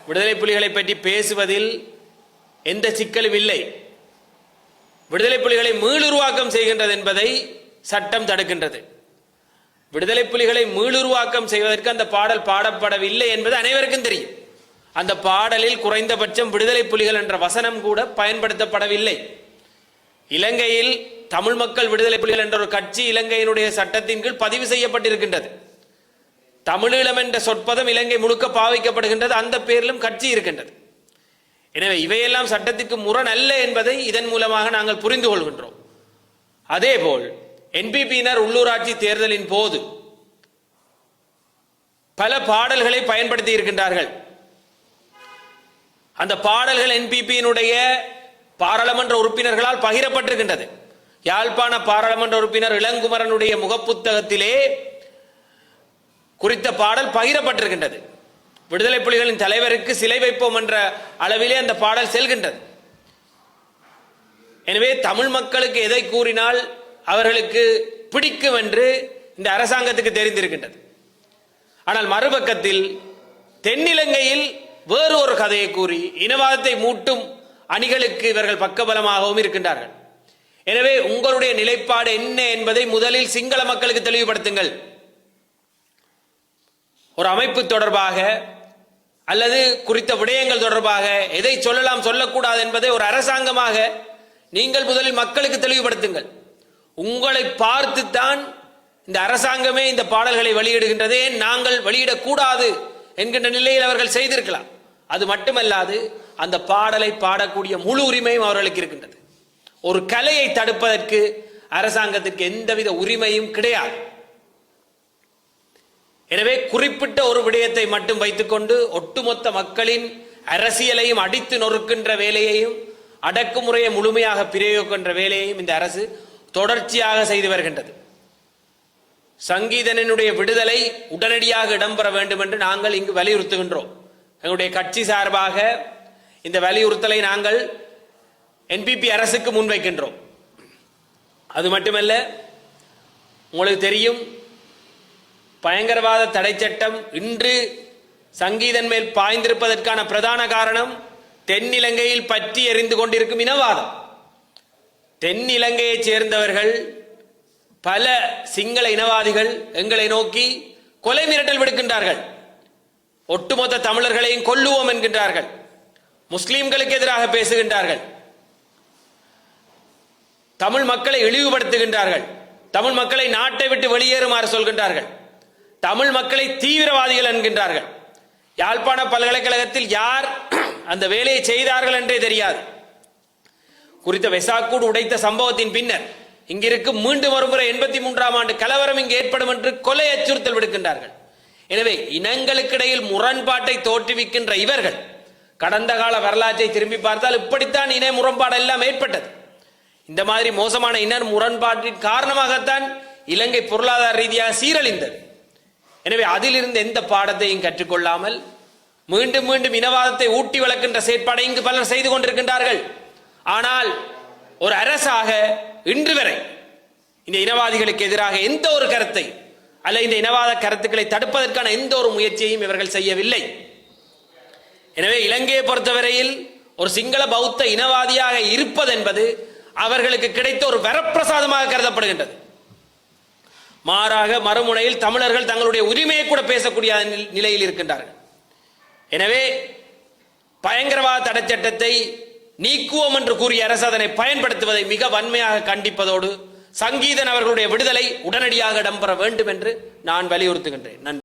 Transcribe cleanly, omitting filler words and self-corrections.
விடுதலை புலிகளை பற்றி பேசுவதில் எந்த சிக்கலும் இல்லை. விடுதலை புலிகளை மீளுருவாக்கம் செய்கின்றது என்பதை சட்டம் தடுக்கின்றது. விடுதலை புலிகளை மீளுருவாக்கம் செய்வதற்கு அந்த பாடல் பாடப்படவில்லை என்பது அனைவருக்கும் தெரியும். அந்த பாடலில் குறைந்தபட்சம் விடுதலை புலிகள் என்ற வசனம் கூட பயன்படுத்தப்படவில்லை. இலங்கையில் தமிழ் மக்கள் விடுதலை புலிகள் என்ற ஒரு கட்சி இலங்கையினுடைய சட்டத்தின் கீழ் பதிவு செய்யப்பட்டிருக்கின்றது. தமிழீழம் என்ற சொற்பதம் இலங்கை முழுக்க பாவிக்கப்படுகின்றது. அந்த பேரிலும் கட்சி இருக்கின்றது. எனவே இவையெல்லாம் சட்டத்திற்கு முரண் அல்ல என்பதை இதன் மூலமாக நாங்கள் புரிந்து கொள்கின்றோம். அதேபோல் என்பிபியினர் உள்ளூராட்சி தேர்தலின் போது பல பாடல்களை பயன்படுத்தி இருக்கின்றார்கள். அந்த பாடல்கள் என்பிபியினுடைய பாராளுமன்ற உறுப்பினர்களால் பகிரப்பட்டிருக்கின்றது. யாழ்ப்பாண பாராளுமன்ற உறுப்பினர் இளங்குமரனுடைய முகப்புத்தகத்திலே குறித்த பாடல் பகிரப்பட்டிருக்கின்றது. விடுதலை புலிகளின் தலைவருக்கு சிலை வைப்போம் என்ற அளவிலே அந்த பாடல் செல்கின்றது. எனவே தமிழ் மக்களுக்கு எதை கூறினால் அவர்களுக்கு பிடிக்கும் என்று இந்த அரசாங்கத்துக்கு தெரிந்திருக்கின்றது. ஆனால் மறுபக்கத்தில் தென்னிலங்கையில் வேறு ஒரு கதையை கூறி இனவாதத்தை மூட்டும் அணிகளுக்கு இவர்கள் பக்கபலமாகவும் இருக்கின்றார்கள். எனவே உங்களுடைய நிலைப்பாடு என்ன என்பதை முதலில் சிங்கள மக்களுக்கு தெளிவுபடுத்துங்கள். ஒரு அமைப்பு தொடர்பாக அல்லது குறித்த விடயங்கள் தொடர்பாக எதை சொல்லலாம் சொல்லக்கூடாது என்பதை ஒரு அரசாங்கமாக நீங்கள் முதலில் மக்களுக்கு தெளிவுபடுத்துங்கள். உங்களை பார்த்துத்தான் இந்த அரசாங்கமே இந்த பாடல்களை வெளியிடுகின்றதே, நாங்கள் வெளியிடக்கூடாது என்கின்ற நிலையில் அவர்கள் செய்திருக்கலாம். அது மட்டுமல்லாது அந்த பாடலை பாடக்கூடிய முழு உரிமையும் அவர்களுக்கு இருக்கின்றது. ஒரு கலையை தடுப்பதற்கு அரசாங்கத்திற்கு எந்தவித உரிமையும் கிடையாது. எனவே குறிப்பிட்ட ஒரு விடயத்தை மட்டும் வைத்துக்கொண்டு ஒட்டுமொத்த மக்களின் அரசியலையும் அடித்து நொறுக்கின்ற வேலையையும் அடக்குமுறையை முழுமையாக பிரயோகிக்கின்ற வேலையையும் இந்த அரசு தொடர்ச்சியாக செய்து வருகின்றது. சங்கீதனுடைய விடுதலை உடனடியாக இடம்பெற வேண்டும் என்று நாங்கள் இங்கு வலியுறுத்துகின்றோம். எங்களுடைய கட்சி சார்பாக இந்த வலியுறுத்தலை நாங்கள் என்பிபி அரசுக்கு முன்வைக்கின்றோம். அது மட்டுமல்ல, உங்களுக்கு தெரியும், பயங்கரவாத தடை சட்டம் இன்று சங்கீதன் மேல் பாய்ந்திருப்பதற்கான பிரதான காரணம் தென்னிலங்கையில் பற்றி எறிந்து கொண்டிருக்கும் இனவாதம். தென்னிலங்கையைச் சேர்ந்தவர்கள் பல சிங்கள இனவாதிகள் எங்களை நோக்கி கொலை மிரட்டல் விடுக்கின்றார்கள். ஒட்டுமொத்த தமிழர்களையும் கொல்லுவோம் என்கின்றார்கள். முஸ்லிம்களுக்கு எதிராக பேசுகின்றார்கள். தமிழ் மக்களை இழிவுபடுத்துகின்றார்கள். தமிழ் மக்களை நாட்டை விட்டு வெளியேறுமாறு சொல்கின்றார்கள். தமிழ் மக்களை தீவிரவாதிகள் என்கின்றார்கள். யாழ்ப்பாண பல்கலைக்கழகத்தில் யார் அந்த வேலையை செய்தார்கள் என்றே தெரியாது. குறித்த வெசாக்கூடு உடைத்த சம்பவத்தின் பின்னர் இங்கிருக்கும் மீண்டும் ஒருமுறை 83ஆம் ஆண்டு கலவரம் இங்கு ஏற்படும் என்று கொலை அச்சுறுத்தல் விடுக்கின்றார்கள். எனவே இனங்களுக்கிடையில் முரண்பாட்டை தோற்றுவிக்கின்ற இவர்கள் கடந்த கால வரலாற்றை திரும்பி பார்த்தால் இப்படித்தான் இன முரண்பாடு எல்லாம் ஏற்பட்டது. இந்த மாதிரி மோசமான இன முரண்பாட்டின் காரணமாகத்தான் இலங்கை பொருளாதார ரீதியாக சீரழிந்தது. எனவே அதிலிருந்து எந்த பாடத்தையும் கற்றுக்கொள்ளாமல் மீண்டும் மீண்டும் இனவாதத்தை ஊட்டி வளர்க்கின்ற செயற்பாடை இங்கு பலர் செய்து கொண்டிருக்கின்றார்கள். ஆனால் ஒரு அரசாக இன்று வரை இந்த இனவாதிகளுக்கு எதிராக எந்த ஒரு கருத்தை அல்ல இந்த இனவாத கருத்துக்களை தடுப்பதற்கான எந்த ஒரு முயற்சியையும் இவர்கள் செய்யவில்லை. எனவே இலங்கையை பொறுத்தவரையில் ஒரு சிங்கள பௌத்த இனவாதியாக இருப்பது என்பது அவர்களுக்கு கிடைத்த ஒரு வரப்பிரசாதமாக கருதப்படுகின்றது. மாறாக மறுமுனையில் தமிழர்கள் தங்களுடைய உரிமையை கூட பேசக்கூடிய நிலையில் இருக்கின்றார்கள். எனவே பயங்கரவாத தடை சட்டத்தை நீக்குவோம் என்று கூறிய அரசு அதனை பயன்படுத்துவதை மிக வன்மையாக கண்டிப்பதோடு சங்கீதன் அவர்களுடைய விடுதலை உடனடியாக இடம்பெற வேண்டும் என்று நான் வலியுறுத்துகின்றேன். நன்றி.